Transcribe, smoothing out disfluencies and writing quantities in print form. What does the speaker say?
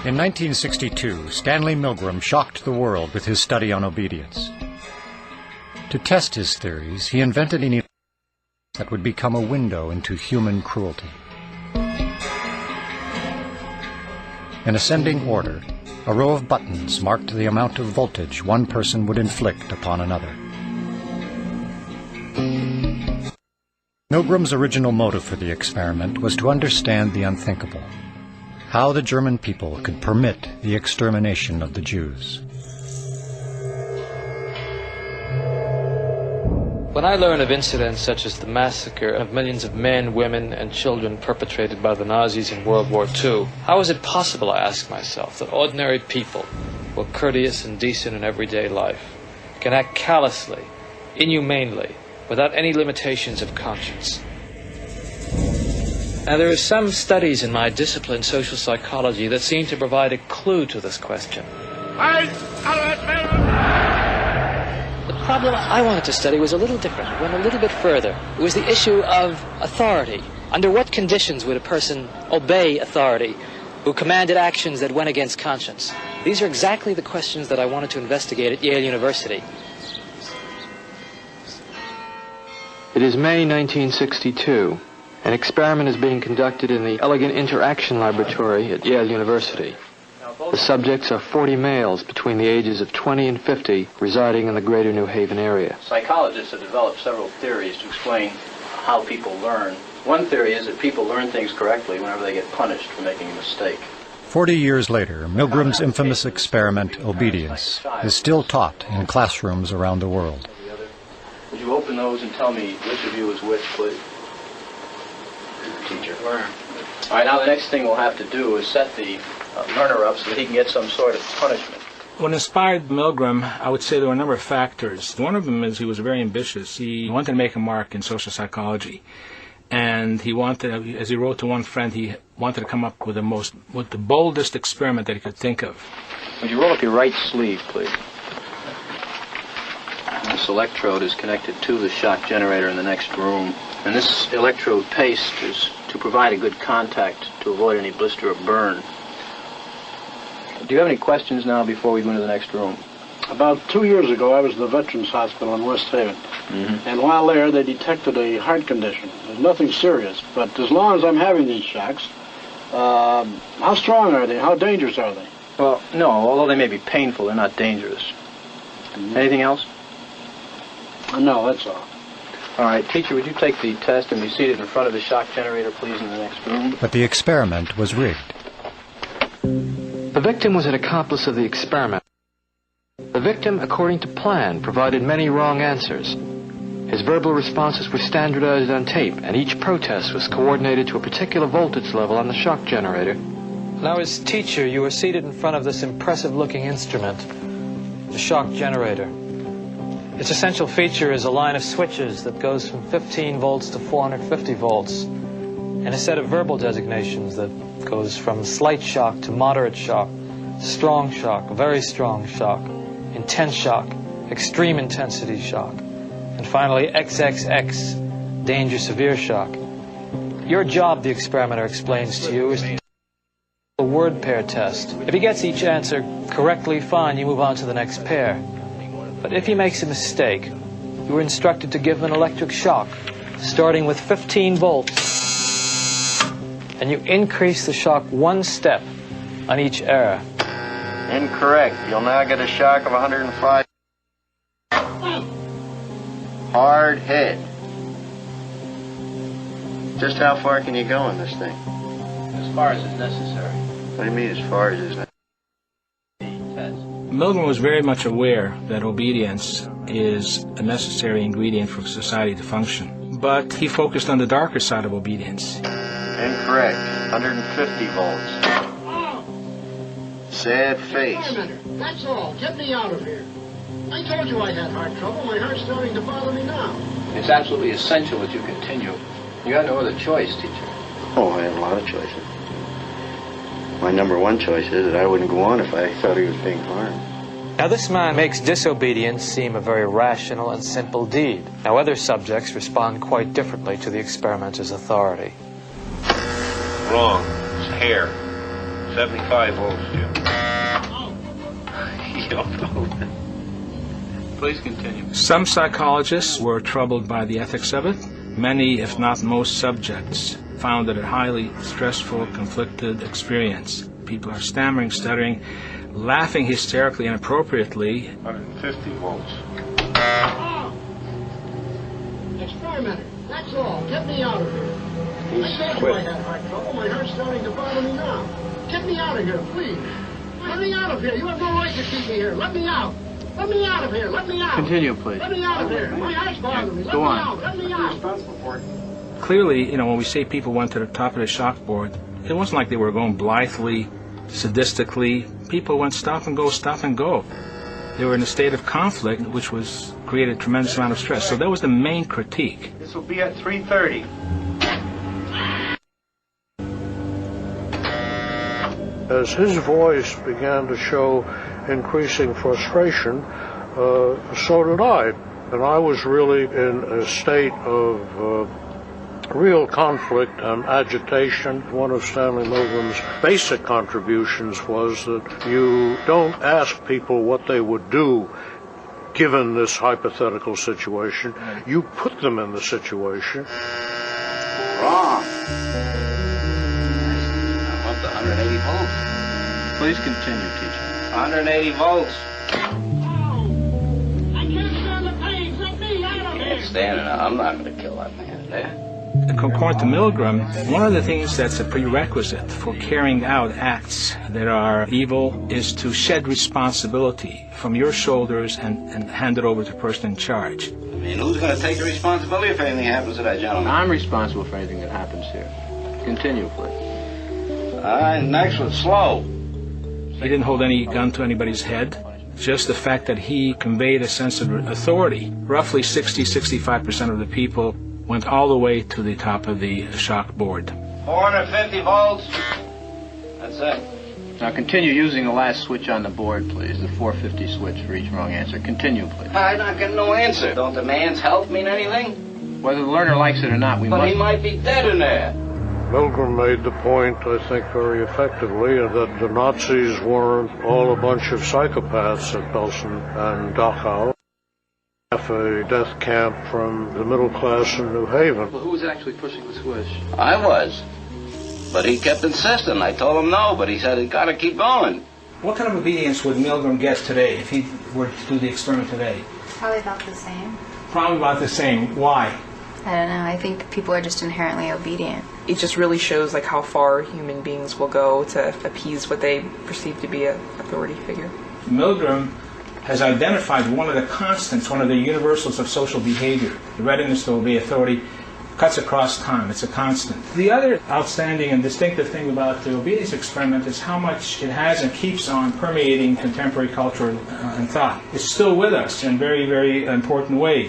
In 1962, Stanley Milgram shocked the world with his study on obedience. To test his theories, he invented an that would become a window into human cruelty. In ascending order, a row of buttons marked the amount of voltage one person would inflict upon another. Milgram's original motive for the experiment was to understand the unthinkable, how the German people could permit the extermination of the Jews. When I learn of incidents such as the massacre of millions of men, women, and children perpetrated by the Nazis in World War II, how is it possible, I ask myself, that ordinary people, who are courteous and decent in everyday life, can act callously, inhumanely, without any limitations of conscience? Now, there are some studies in my discipline, social psychology, that seem to provide a clue to this question. The problem I wanted to study was a little different. It went a little bit further. It was the issue of authority. Under what conditions would a person obey authority who commanded actions that went against conscience? These are exactly the questions that I wanted to investigate at Yale University. It is May 1962. An experiment is being conducted in the Elegant Interaction Laboratory at Yale University. The subjects are 40 males between the ages of 20 and 50 residing in the greater New Haven area. Psychologists have developed several theories to explain how people learn. One theory is that people learn things correctly whenever they get punished for making a mistake. 40 years later, Milgram's infamous experiment, Obedience, is still taught in classrooms around the world. Would you open those and tell me which of you is which, please? Teacher. All right, now the next thing we'll have to do is set the learner up so that he can get some sort of punishment. What inspired Milgram, I would say there were a number of factors. One of them is he was very ambitious. He wanted to make a mark in social psychology. And he wanted, as he wrote to one friend, he wanted to come up with the boldest experiment that he could think of. Would you roll up your right sleeve, please? This electrode is connected to the shock generator in the next room. And this electrode paste is to provide a good contact to avoid any blister or burn. Do you have any questions now before we go into the next room? About 2 years ago, I was at the Veterans Hospital in West Haven. And while there, they detected a heart condition. There's nothing serious, but as long as I'm having these shocks, how strong are they? How dangerous are they? Well, no, although they may be painful, they're not dangerous. Anything else? No, that's all. All right, teacher, would you take the test and be seated in front of the shock generator, please, in the next room? But the experiment was rigged. The victim was an accomplice of the experiment. The victim, according to plan, provided many wrong answers. His verbal responses were standardized on tape, and each protest was coordinated to a particular voltage level on the shock generator. Now, as teacher, you were seated in front of this impressive-looking instrument, the shock generator. Its essential feature is a line of switches that goes from 15 volts to 450 volts, and a set of verbal designations that goes from slight shock to moderate shock, strong shock, very strong shock, intense shock, extreme intensity shock, and finally XXX, danger severe shock. Your job, the experimenter explains to you, is a word pair test. If he gets each answer correctly, fine, you move on to the next pair. But if he makes a mistake, you are instructed to give him an electric shock, starting with 15 volts, and you increase the shock one step on each error. Incorrect. You'll now get a shock of 105. Hard hit. Just how far can you go in this thing? As far as is necessary. What do you mean, as far as is necessary? Milgram was very much aware that obedience is a necessary ingredient for society to function. But he focused on the darker side of obedience. Incorrect. 150 volts. Sad face. Wait a minute. That's all. Get me out of here. I told you I had heart trouble. My heart's starting to bother me now. It's absolutely essential that you continue. You got no other choice, teacher. Oh, I have a lot of choices. My number one choice is that I wouldn't go on if I thought he was being harmed. Now, this man makes disobedience seem a very rational and simple deed. Now, other subjects respond quite differently to the experimenter's authority. Wrong. It's hair. 75 volts, Jim. Please continue. Some psychologists were troubled by the ethics of it. Many, if not most subjects, found it a highly stressful, conflicted experience. People are stammering, stuttering, laughing hysterically and inappropriately. 150 volts. Experimenter, that's all. Get me out of here. I told you I had heart trouble. My heart's starting to bother me now. Get me out of here, please. Let me out of here. You have no right to keep me here. Let me out. Let me out of here. Let me out. Continue, please. Let me out of here. My heart's bothering me. Let Go me on. out. Let me out. Clearly, when we say people went to the top of the chalkboard, it wasn't like they were going blithely, sadistically. People went stop and go, stop and go. They were in a state of conflict, which created a tremendous amount of stress. So that was the main critique. This will be at 3:30. As his voice began to show increasing frustration, so did I. And I was really in a state of real conflict and agitation. One of Stanley Milgram's basic contributions was that you don't ask people what they would do given this hypothetical situation. You put them in the situation. Wrong. I want the 180 volts. Please continue, teacher. 180 volts. I can't stand the pain. Let me out of here. Standing up. I'm not going to kill that man there. According to Milgram, one of the things that's a prerequisite for carrying out acts that are evil is to shed responsibility from your shoulders and hand it over to the person in charge. I mean, who's going to take the responsibility if anything happens to that gentleman? I'm responsible for anything that happens here. Continue, please. Next was slow. He didn't hold any gun to anybody's head. Just the fact that he conveyed a sense of authority. Roughly 60-65% of the people went all the way to the top of the chalkboard. 450 volts. That's it. Now continue using the last switch on the board, please. The 450 switch for each wrong answer. Continue, please. I'm not getting no answer. Don't the man's health mean anything? Whether the learner likes it or not, we But must... he might be dead in there. Milgram made the point, I think very effectively, that the Nazis weren't all a bunch of psychopaths at Belsen and Dachau. A death camp from the middle class in New Haven. Well, who was actually pushing the switch? I was. But he kept insisting. I told him no, but he said he's got to keep going. What kind of obedience would Milgram get today if he were to do the experiment today? Probably about the same. Probably about the same. Why? I don't know. I think people are just inherently obedient. It just really shows how far human beings will go to appease what they perceive to be an authority figure. Milgram has identified one of the constants, one of the universals of social behavior. The readiness to obey authority cuts across time. It's a constant. The other outstanding and distinctive thing about the obedience experiment is how much it has and keeps on permeating contemporary culture and thought. It's still with us in very, very important ways.